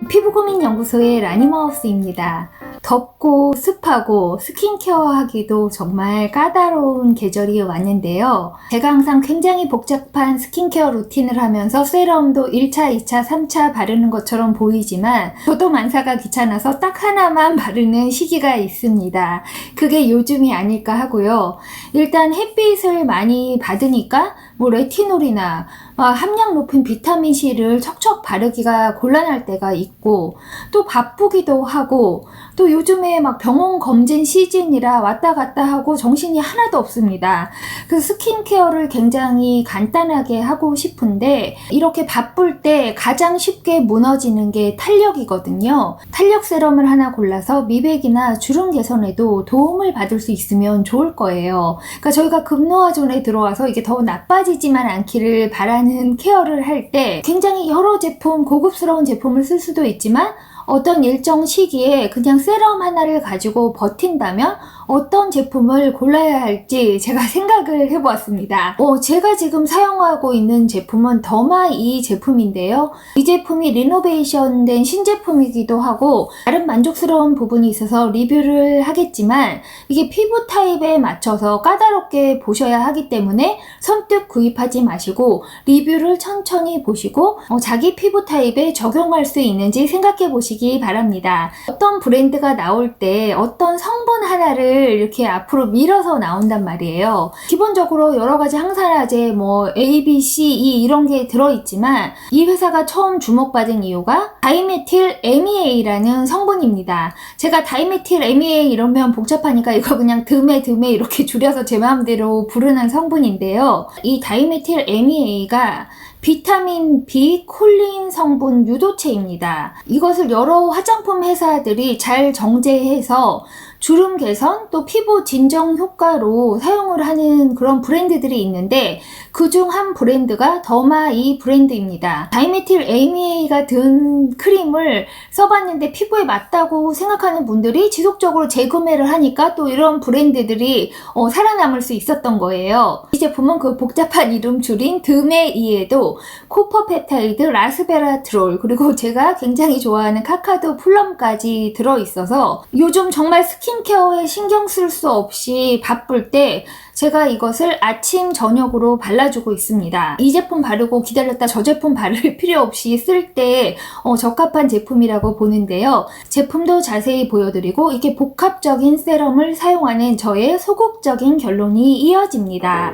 피부고민연구소의 라니마우스입니다. 덥고 습하고 스킨케어 하기도 정말 까다로운 계절이 왔는데요. 제가 항상 굉장히 복잡한 스킨케어 루틴을 하면서 세럼도 1차, 2차, 3차 바르는 것처럼 보이지만 저도 만사가 귀찮아서 딱 하나만 바르는 시기가 있습니다. 그게 요즘이 아닐까 하고요. 일단 햇빛을 많이 받으니까 레티놀이나 함량 높은 비타민C를 척척 바르기가 곤란할 때가 있고, 또 바쁘기도 하고, 또 요즘에 병원 검진 시즌이라 왔다 갔다 하고 정신이 하나도 없습니다. 그 스킨케어를 굉장히 간단하게 하고 싶은데, 이렇게 바쁠 때 가장 쉽게 무너지는 게 탄력이거든요. 탄력 세럼을 하나 골라서 미백이나 주름 개선에도 도움을 받을 수 있으면 좋을 거예요. 그러니까 저희가 급노화존에 들어와서 이게 더 나빠지지만 않기를 바라는 케어를 할 때 굉장히 여러 제품, 고급스러운 제품을 쓸 수도 있지만 어떤 일정 시기에 그냥 세럼 하나를 가지고 버틴다면 어떤 제품을 골라야 할지 제가 생각을 해보았습니다. 제가 지금 사용하고 있는 제품은 더마2 제품인데요. 이 제품이 리노베이션 된 신제품이기도 하고 다른 만족스러운 부분이 있어서 리뷰를 하겠지만 이게 피부 타입에 맞춰서 까다롭게 보셔야 하기 때문에 선뜻 구입하지 마시고 리뷰를 천천히 보시고 자기 피부 타입에 적용할 수 있는지 생각해 보시기 바랍니다. 어떤 브랜드가 나올 때 어떤 성분 하나를 이렇게 앞으로 밀어서 나온단 말이에요. 기본적으로 여러가지 항산화제 A, B, C, E 이런 게 들어있지만 이 회사가 처음 주목받은 이유가 다이메틸 MEA라는 성분입니다. 제가 다이메틸 MEA 이러면 복잡하니까 이거 그냥 드메 이렇게 줄여서 제 마음대로 부르는 성분인데요. 이 다이메틸 MEA가 비타민 B 콜린 성분 유도체입니다. 이것을 여러 화장품 회사들이 잘 정제해서 주름 개선 또 피부 진정 효과로 사용을 하는 그런 브랜드들이 있는데 그중 한 브랜드가 더마2 브랜드입니다. 다이메틸 MEA가 든 크림을 써봤는데 피부에 맞다고 생각하는 분들이 지속적으로 재구매를 하니까 또 이런 브랜드들이 살아남을 수 있었던 거예요. 이 제품은 그 복잡한 이름 줄인 드메2에도 코퍼펩타이드, 라스베라트롤 그리고 제가 굉장히 좋아하는 카카도 플럼까지 들어있어서 요즘 정말 스킨케어에 신경 쓸 수 없이 바쁠 때 제가 이것을 아침, 저녁으로 발라주고 있습니다. 이 제품 바르고 기다렸다 저 제품 바를 필요 없이 쓸 때 적합한 제품이라고 보는데요. 제품도 자세히 보여드리고 이게 복합적인 세럼을 사용하는 저의 소극적인 결론이 이어집니다.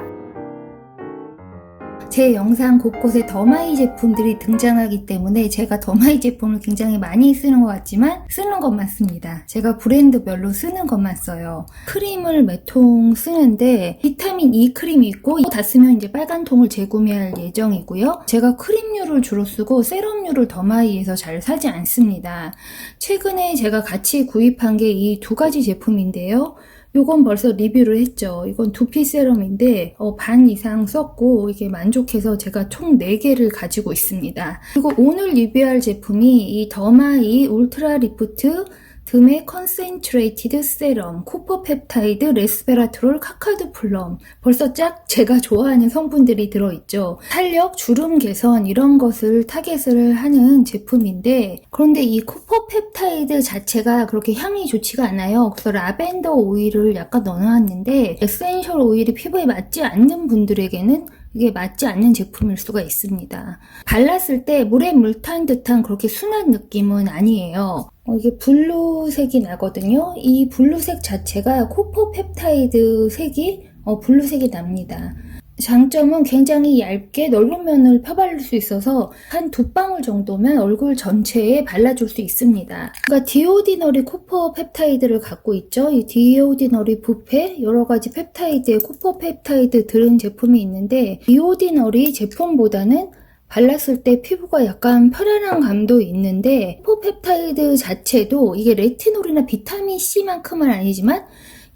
제 영상 곳곳에 더마2 제품들이 등장하기 때문에 제가 더마2 제품을 굉장히 많이 쓰는 것 같지만 쓰는 것만 씁니다. 제가 브랜드별로 쓰는 것만 써요. 크림을 몇 통 쓰는데 비타민 E 크림이 있고 다 쓰면 이제 빨간 통을 재구매할 예정이고요. 제가 크림류를 주로 쓰고 세럼류를 더마2에서 잘 사지 않습니다. 최근에 제가 같이 구입한 게 이 두 가지 제품인데요. 요건 벌써 리뷰를 했죠. 이건 두피 세럼인데 반 이상 썼고 이게 만족해서 제가 총 4개를 가지고 있습니다. 그리고 오늘 리뷰할 제품이 이 더마2 울트라 리프트 드메 컨센트레이티드 세럼, 코퍼펩타이드, 레스베라트롤, 카카도 플럼 벌써 쫙 제가 좋아하는 성분들이 들어있죠. 탄력, 주름 개선 이런 것을 타겟을 하는 제품인데 그런데 이 코퍼펩타이드 자체가 그렇게 향이 좋지가 않아요. 그래서 라벤더 오일을 약간 넣어놨는데 에센셜 오일이 피부에 맞지 않는 분들에게는 이게 맞지 않는 제품일 수가 있습니다. 발랐을 때 물에 물 탄 듯한 그렇게 순한 느낌은 아니에요. 이게 블루색이 나거든요. 이 블루색 자체가 코퍼펩타이드 색이 블루색이 납니다. 장점은 굉장히 얇게 넓은 면을 펴바를 수 있어서 한 2방울 정도면 얼굴 전체에 발라줄 수 있습니다. 그러니까 디오디너리 코퍼펩타이드를 갖고 있죠. 이 디오디너리 뷔페 여러가지 펩타이드에 코퍼펩타이드 들은 제품이 있는데 디오디너리 제품보다는 발랐을 때 피부가 약간 편안한 감도 있는데 코퍼펩타이드 자체도 이게 레티놀이나 비타민C만큼은 아니지만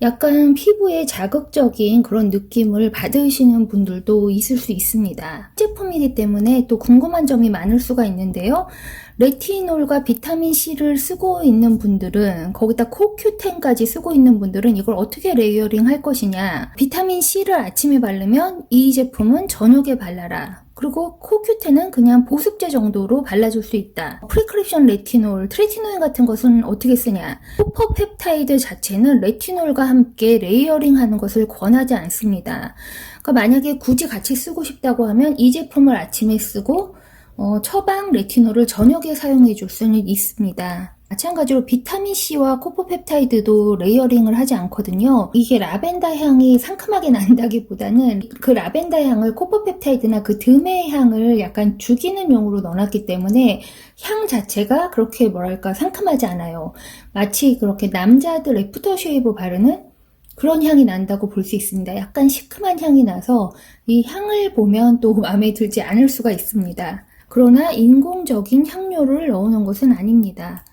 약간 피부에 자극적인 그런 느낌을 받으시는 분들도 있을 수 있습니다. 제품이기 때문에 또 궁금한 점이 많을 수가 있는데요. 레티놀과 비타민C를 쓰고 있는 분들은 거기다 코큐텐까지 쓰고 있는 분들은 이걸 어떻게 레이어링 할 것이냐. 비타민C를 아침에 바르면 이 제품은 저녁에 발라라. 그리고 코큐텐은 그냥 보습제 정도로 발라줄 수 있다. 프리크립션 레티놀, 트레티놀 같은 것은 어떻게 쓰냐? 코포펩타이드 자체는 레티놀과 함께 레이어링하는 것을 권하지 않습니다. 그러니까 만약에 굳이 같이 쓰고 싶다고 하면 이 제품을 아침에 쓰고 처방 레티놀을 저녁에 사용해 줄 수는 있습니다. 마찬가지로 비타민C와 코포펩타이드도 레이어링을 하지 않거든요. 이게 라벤더 향이 상큼하게 난다기보다는 그 라벤더 향을 코포펩타이드나 그 듬의 향을 약간 죽이는 용으로 넣어놨기 때문에 향 자체가 그렇게 뭐랄까 상큼하지 않아요. 마치 그렇게 남자들 애프터 쉐이브 바르는 그런 향이 난다고 볼 수 있습니다. 약간 시큼한 향이 나서 이 향을 보면 또 마음에 들지 않을 수가 있습니다. 그러나 인공적인 향료를 넣어놓은 것은 아닙니다.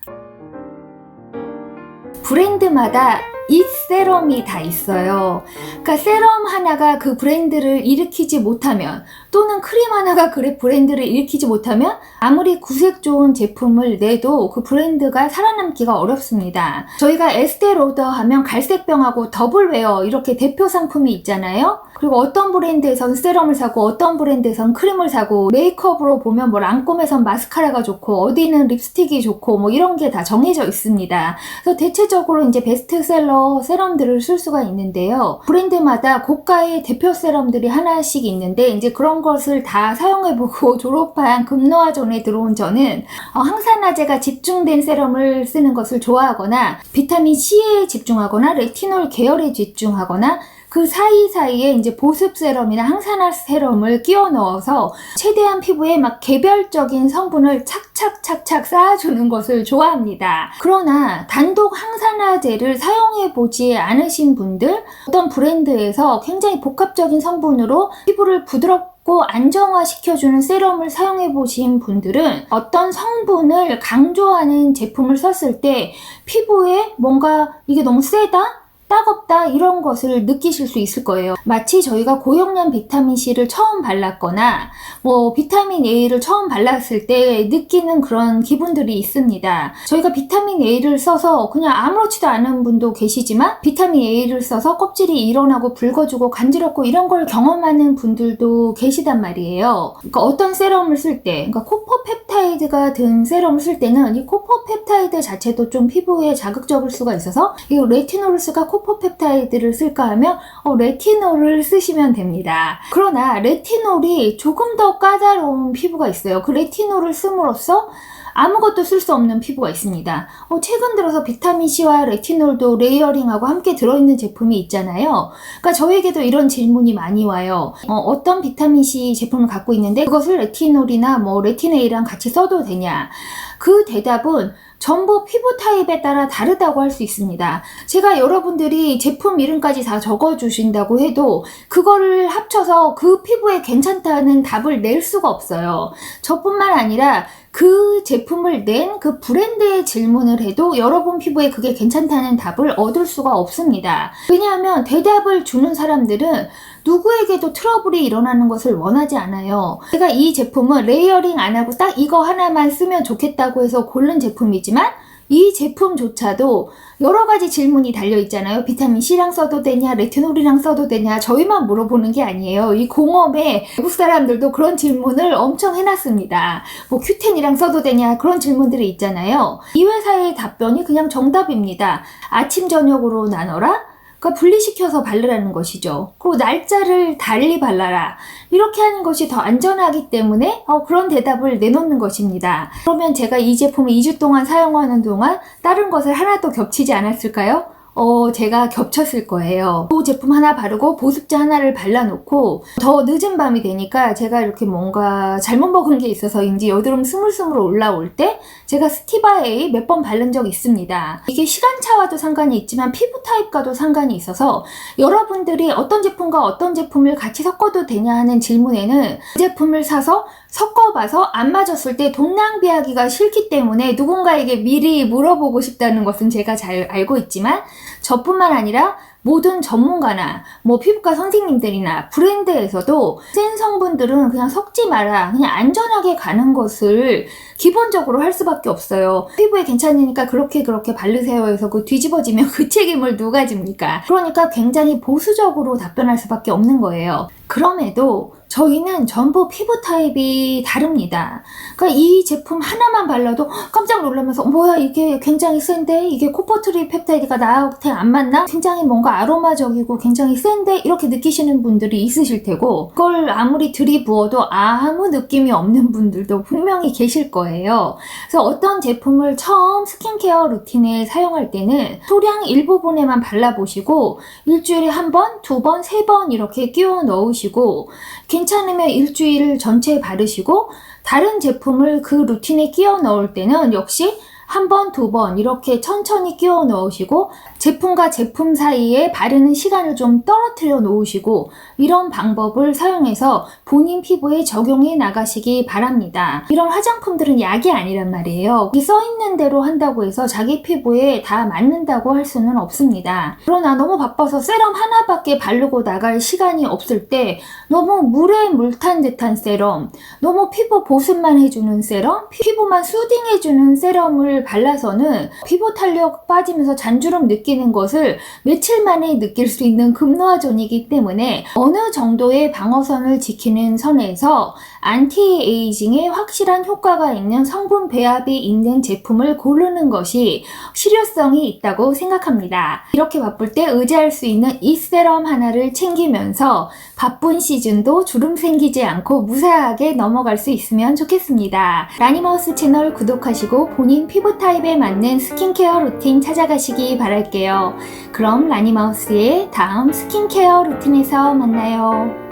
브랜드마다 이 세럼이 다 있어요. 그러니까 세럼 하나가 그 브랜드를 일으키지 못하면, 또는 크림 하나가 그 브랜드를 일으키지 못하면 아무리 구색 좋은 제품을 내도 그 브랜드가 살아남기가 어렵습니다. 저희가 에스테 로더 하면 갈색병하고 더블웨어 이렇게 대표 상품이 있잖아요. 그리고 어떤 브랜드에선 세럼을 사고 어떤 브랜드에선 크림을 사고, 메이크업으로 보면 뭐 랑콤에선 마스카라가 좋고 어디는 립스틱이 좋고 뭐 이런 게 다 정해져 있습니다. 그래서 대체적으로 이제 베스트셀러 세럼들을 쓸 수가 있는데요. 브랜드마다 고가의 대표 세럼들이 하나씩 있는데, 이제 그런 것을 다 사용해보고 졸업한 금노화존에 들어온 저는 항산화제가 집중된 세럼을 쓰는 것을 좋아하거나, 비타민C에 집중하거나 레티놀 계열에 집중하거나, 그 사이사이에 이제 보습 세럼이나 항산화 세럼을 끼워 넣어서 최대한 피부에 막 개별적인 성분을 착착착착 쌓아주는 것을 좋아합니다. 그러나 단독 항산화제를 사용해보지 않으신 분들, 어떤 브랜드에서 굉장히 복합적인 성분으로 피부를 부드럽고 안정화시켜주는 세럼을 사용해보신 분들은 어떤 성분을 강조하는 제품을 썼을 때 피부에 뭔가 이게 너무 세다? 따갑다 이런 것을 느끼실 수 있을 거예요. 마치 저희가 고용량 비타민C를 처음 발랐거나 뭐 비타민 A를 처음 발랐을 때 느끼는 그런 기분들이 있습니다. 저희가 비타민 A를 써서 그냥 아무렇지도 않은 분도 계시지만, 비타민 A를 써서 껍질이 일어나고 붉어지고 간지럽고 이런 걸 경험하는 분들도 계시단 말이에요. 그러니까 어떤 세럼을 쓸 때, 그러니까 코포펩타이드가 든 세럼을 쓸 때는 이 코포펩타이드 자체도 좀 피부에 자극적일 수가 있어서 이 레티놀을 쓸까 코포펩타이드를 쓸까 하면 레티놀을 쓰시면 됩니다. 그러나 레티놀이 조금 더 까다로운 피부가 있어요. 그 레티놀을 씀으로써 아무것도 쓸 수 없는 피부가 있습니다. 최근 들어서 비타민C와 레티놀도 레이어링하고 함께 들어있는 제품이 있잖아요. 그러니까 저에게도 이런 질문이 많이 와요. 어떤 비타민C 제품을 갖고 있는데 그것을 레티놀이나 뭐 레티네이랑 같이 써도 되냐? 그 대답은 전부 피부 타입에 따라 다르다고 할 수 있습니다. 제가 여러분들이 제품 이름까지 다 적어주신다고 해도 그거를 합쳐서 그 피부에 괜찮다는 답을 낼 수가 없어요. 저뿐만 아니라 그 제품을 낸 그 브랜드에 질문을 해도 여러분 피부에 그게 괜찮다는 답을 얻을 수가 없습니다. 왜냐하면 대답을 주는 사람들은 누구에게도 트러블이 일어나는 것을 원하지 않아요. 제가 이 제품은 레이어링 안 하고 딱 이거 하나만 쓰면 좋겠다고 해서 고른 제품이지만, 이 제품조차도 여러 가지 질문이 달려 있잖아요. 비타민C랑 써도 되냐, 레티놀이랑 써도 되냐. 저희만 물어보는 게 아니에요. 이 공업에 외국 사람들도 그런 질문을 엄청 해놨습니다. 뭐 큐텐이랑 써도 되냐, 그런 질문들이 있잖아요. 이 회사의 답변이 그냥 정답입니다. 아침 저녁으로 나눠라. 그러니까 분리시켜서 바르라는 것이죠. 그리고 날짜를 달리 발라라. 이렇게 하는 것이 더 안전하기 때문에 그런 대답을 내놓는 것입니다. 그러면 제가 이 제품을 2주 동안 사용하는 동안 다른 것을 하나도 겹치지 않았을까요? 제가 겹쳤을 거예요. 또 제품 하나 바르고 보습제 하나를 발라놓고 더 늦은 밤이 되니까 제가 이렇게 뭔가 잘못 먹은 게 있어서인지 여드름 스물스물 올라올 때 제가 스티바 A 몇 번 바른 적 있습니다. 이게 시간차와도 상관이 있지만 피부 타입과도 상관이 있어서 여러분들이 어떤 제품과 어떤 제품을 같이 섞어도 되냐 하는 질문에는 그 제품을 사서 섞어봐서 안 맞았을 때 돈 낭비하기가 싫기 때문에 누군가에게 미리 물어보고 싶다는 것은 제가 잘 알고 있지만, 저뿐만 아니라 모든 전문가나 뭐 피부과 선생님들이나 브랜드에서도 센 성분들은 그냥 섞지 마라, 그냥 안전하게 가는 것을 기본적으로 할 수밖에 없어요. 피부에 괜찮으니까 그렇게 바르세요 해서 그 뒤집어지면 그 책임을 누가 집니까? 그러니까 굉장히 보수적으로 답변할 수밖에 없는 거예요. 그럼에도 저희는 전부 피부 타입이 다릅니다. 그러니까 이 제품 하나만 발라도 깜짝 놀라면서 뭐야 이게 굉장히 센데, 이게 코퍼트리 펩타이드가 나한테 안 맞나? 굉장히 뭔가 아로마적이고 굉장히 센데, 이렇게 느끼시는 분들이 있으실 테고, 그걸 아무리 들이부어도 아무 느낌이 없는 분들도 분명히 계실 거예요. 그래서 어떤 제품을 처음 스킨케어 루틴에 사용할 때는 소량 일부분에만 발라보시고 일주일에 한 번, 두 번, 세 번 이렇게 끼워 넣으시고, 괜찮으면 일주일 전체에 바르시고, 다른 제품을 그 루틴에 끼워 넣을 때는 역시 한 번, 두 번 이렇게 천천히 끼워 넣으시고, 제품과 제품 사이에 바르는 시간을 좀 떨어뜨려 놓으시고, 이런 방법을 사용해서 본인 피부에 적용해 나가시기 바랍니다. 이런 화장품들은 약이 아니란 말이에요. 이 써있는 대로 한다고 해서 자기 피부에 다 맞는다고 할 수는 없습니다. 그러나 너무 바빠서 세럼 하나밖에 바르고 나갈 시간이 없을 때 너무 물에 물 탄 듯한 세럼, 너무 피부 보습만 해주는 세럼, 피부만 수딩해주는 세럼을 발라서는 피부 탄력 빠지면서 잔주름 느끼는 것을 며칠 만에 느낄 수 있는 금노화존이기 때문에 어느 정도의 방어선을 지키는 선에서 안티에이징에 확실한 효과가 있는 성분 배합이 있는 제품을 고르는 것이 실효성이 있다고 생각합니다. 이렇게 바쁠 때 의지할 수 있는 이 세럼 하나를 챙기면서 바쁜 시즌도 주름 생기지 않고 무사하게 넘어갈 수 있으면 좋겠습니다. 라니마우스 채널 구독하시고 본인 피부 타입에 맞는 스킨케어 루틴 찾아가시기 바랄게요. 그럼 라니마우스의 다음 스킨케어 루틴에서 만나요.